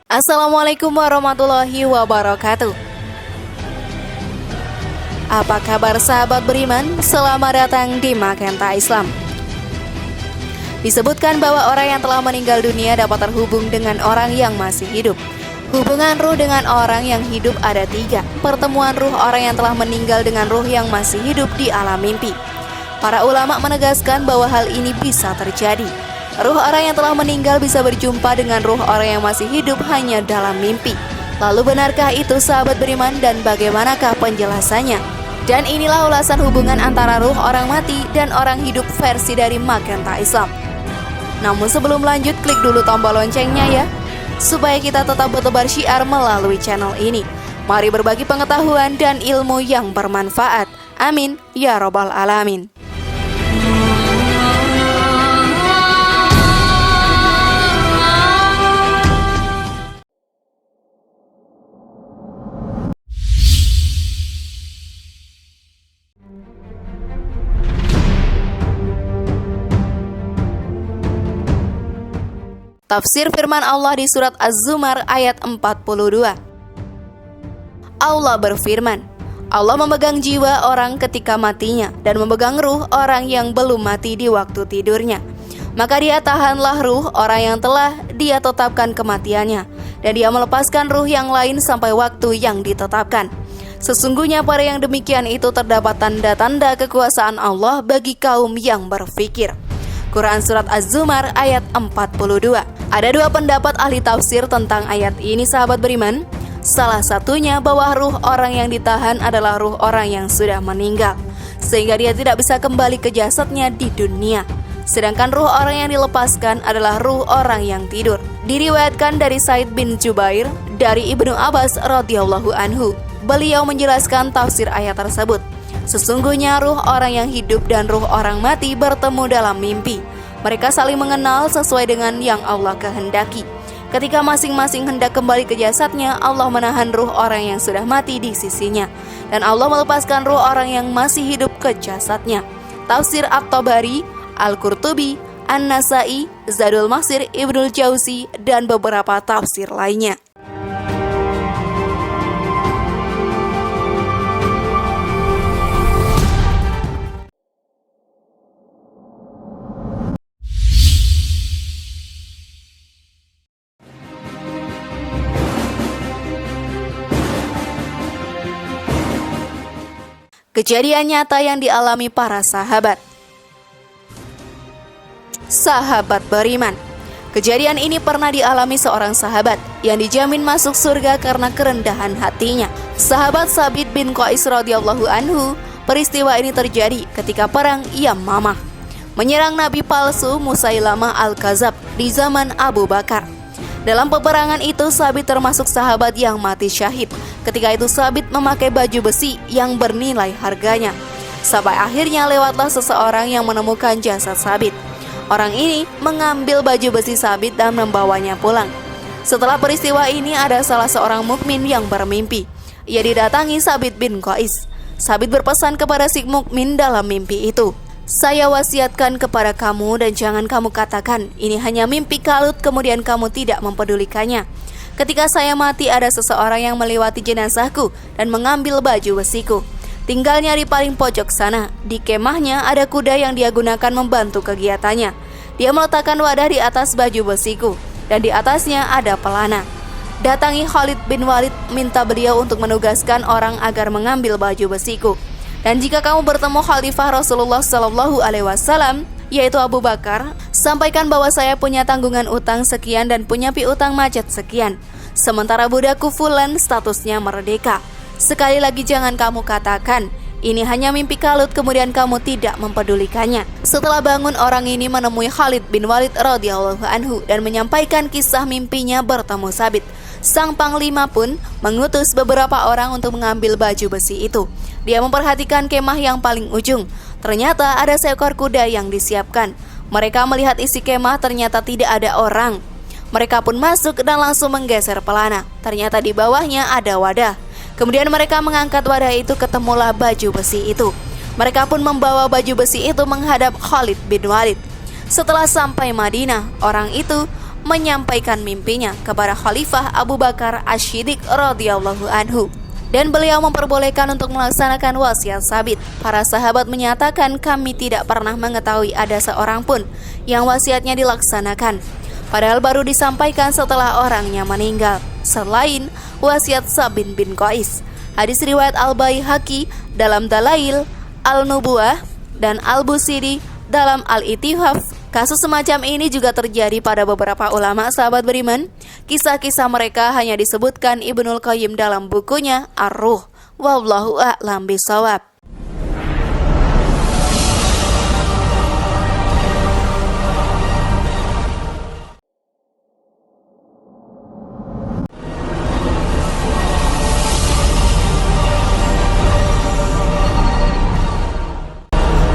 Assalamualaikum warahmatullahi wabarakatuh. Apa kabar sahabat beriman? Selamat datang di Magenta Islam. Disebutkan bahwa orang yang telah meninggal dunia dapat terhubung dengan orang yang masih hidup. Hubungan ruh dengan orang yang hidup ada 3. Pertemuan ruh orang yang telah meninggal dengan ruh yang masih hidup di alam mimpi. Para ulama menegaskan bahwa hal ini bisa terjadi. Ruh orang yang telah meninggal bisa berjumpa dengan ruh orang yang masih hidup hanya dalam mimpi. Lalu benarkah itu sahabat beriman dan bagaimanakah penjelasannya? Dan inilah ulasan hubungan antara ruh orang mati dan orang hidup versi dari Magenta Islam. Namun sebelum lanjut, klik dulu tombol loncengnya ya, supaya kita tetap bertebar syiar melalui channel ini. Mari berbagi pengetahuan dan ilmu yang bermanfaat. Amin ya robbal alamin. Tafsir firman Allah di surat Az-Zumar ayat 42. Allah berfirman, Allah memegang jiwa orang ketika matinya dan memegang ruh orang yang belum mati di waktu tidurnya. Maka dia tahanlah ruh orang yang telah dia tetapkan kematiannya, dan dia melepaskan ruh yang lain sampai waktu yang ditetapkan. Sesungguhnya pada yang demikian itu terdapat tanda-tanda kekuasaan Allah bagi kaum yang berfikir. Quran Surat Az-Zumar ayat 42. Ada 2 pendapat ahli tafsir tentang ayat ini sahabat beriman. Salah satunya bahwa ruh orang yang ditahan adalah ruh orang yang sudah meninggal, sehingga dia tidak bisa kembali ke jasadnya di dunia. Sedangkan ruh orang yang dilepaskan adalah ruh orang yang tidur. Diriwayatkan dari Said bin Jubair dari Ibnu Abbas radhiyallahu anhu. Beliau menjelaskan tafsir ayat tersebut. Sesungguhnya ruh orang yang hidup dan ruh orang mati bertemu dalam mimpi. Mereka saling mengenal sesuai dengan yang Allah kehendaki. Ketika masing-masing hendak kembali ke jasadnya, Allah menahan ruh orang yang sudah mati di sisinya, dan Allah melepaskan ruh orang yang masih hidup ke jasadnya. Tafsir At-Tabari, Al-Qurtubi, An-Nasai, Zadul Masir, Ibnul Jauzi, dan beberapa tafsir lainnya. Kejadian nyata yang dialami para sahabat. Sahabat beriman. Kejadian ini pernah dialami seorang sahabat yang dijamin masuk surga karena kerendahan hatinya. Sahabat Sabit bin Qais radhiyallahu anhu. Peristiwa ini terjadi ketika perang Yamamah, menyerang nabi palsu Musailamah al-Kadzab di zaman Abu Bakar. Dalam peperangan itu Sabit termasuk sahabat yang mati syahid. Ketika itu Sabit memakai baju besi yang bernilai harganya. Sampai akhirnya lewatlah seseorang yang menemukan jasad Sabit. Orang ini mengambil baju besi Sabit dan membawanya pulang. Setelah peristiwa ini ada salah seorang mukmin yang bermimpi. Ia didatangi Sabit bin Qais. Sabit berpesan kepada si mukmin dalam mimpi itu, "Saya wasiatkan kepada kamu dan jangan kamu katakan ini hanya mimpi kalut kemudian kamu tidak mempedulikannya. Ketika saya mati ada seseorang yang melewati jenazahku dan mengambil baju besiku. Tinggalnya di paling pojok sana. Di kemahnya ada kuda yang dia gunakan membantu kegiatannya. Dia meletakkan wadah di atas baju besiku dan di atasnya ada pelana. Datangi Khalid bin Walid, minta beliau untuk menugaskan orang agar mengambil baju besiku. Dan jika kamu bertemu Khalifah Rasulullah SAW, yaitu Abu Bakar, sampaikan bahwa saya punya tanggungan utang sekian dan punya piutang macet sekian. Sementara budakku Fulan statusnya merdeka. Sekali lagi jangan kamu katakan ini hanya mimpi kalut kemudian kamu tidak mempedulikannya." Setelah bangun, orang ini menemui Khalid bin Walid radhiyallahu anhu dan menyampaikan kisah mimpinya bertemu Sabit. Sang panglima pun mengutus beberapa orang untuk mengambil baju besi itu. Dia memperhatikan kemah yang paling ujung. Ternyata ada seekor kuda yang disiapkan. Mereka melihat isi kemah, ternyata tidak ada orang. Mereka pun masuk dan langsung menggeser pelana. Ternyata di bawahnya ada wadah. Kemudian mereka mengangkat wadah itu, ketemulah baju besi itu. Mereka pun membawa baju besi itu menghadap Khalid bin Walid. Setelah sampai Madinah, orang itu menyampaikan mimpinya kepada Khalifah Abu Bakar Asy-Syiddiq radhiyallahu anhu. Dan beliau memperbolehkan untuk melaksanakan wasiat Sabit. Para sahabat menyatakan, kami tidak pernah mengetahui ada seorang pun yang wasiatnya dilaksanakan, padahal baru disampaikan setelah orangnya meninggal, selain wasiat Sabit bin Qais. Hadis riwayat Al-Baihaqi dalam Dalail Al-Nubuwah dan Al-Busiri dalam Al-Itihaf. Kasus semacam ini juga terjadi pada beberapa ulama sahabat beriman. Kisah-kisah mereka hanya disebutkan Ibnul Qayyim dalam bukunya Ar-Ruh. Wallahu a'lam bishawab.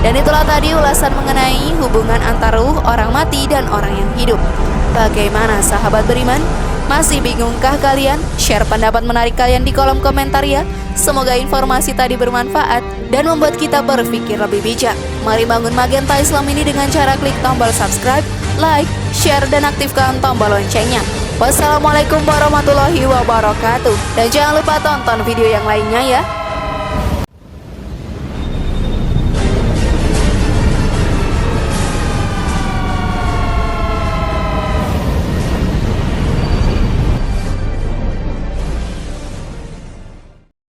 Dan itulah tadi ulasan mengenai hubungan antara ruh orang mati dan orang yang hidup. Bagaimana sahabat beriman? Masih bingungkah kalian? Share pendapat menarik kalian di kolom komentar ya. Semoga informasi tadi bermanfaat dan membuat kita berpikir lebih bijak. Mari bangun Magenta Islam ini dengan cara klik tombol subscribe, like, share, dan aktifkan tombol loncengnya. Wassalamualaikum warahmatullahi wabarakatuh. Dan jangan lupa tonton video yang lainnya ya.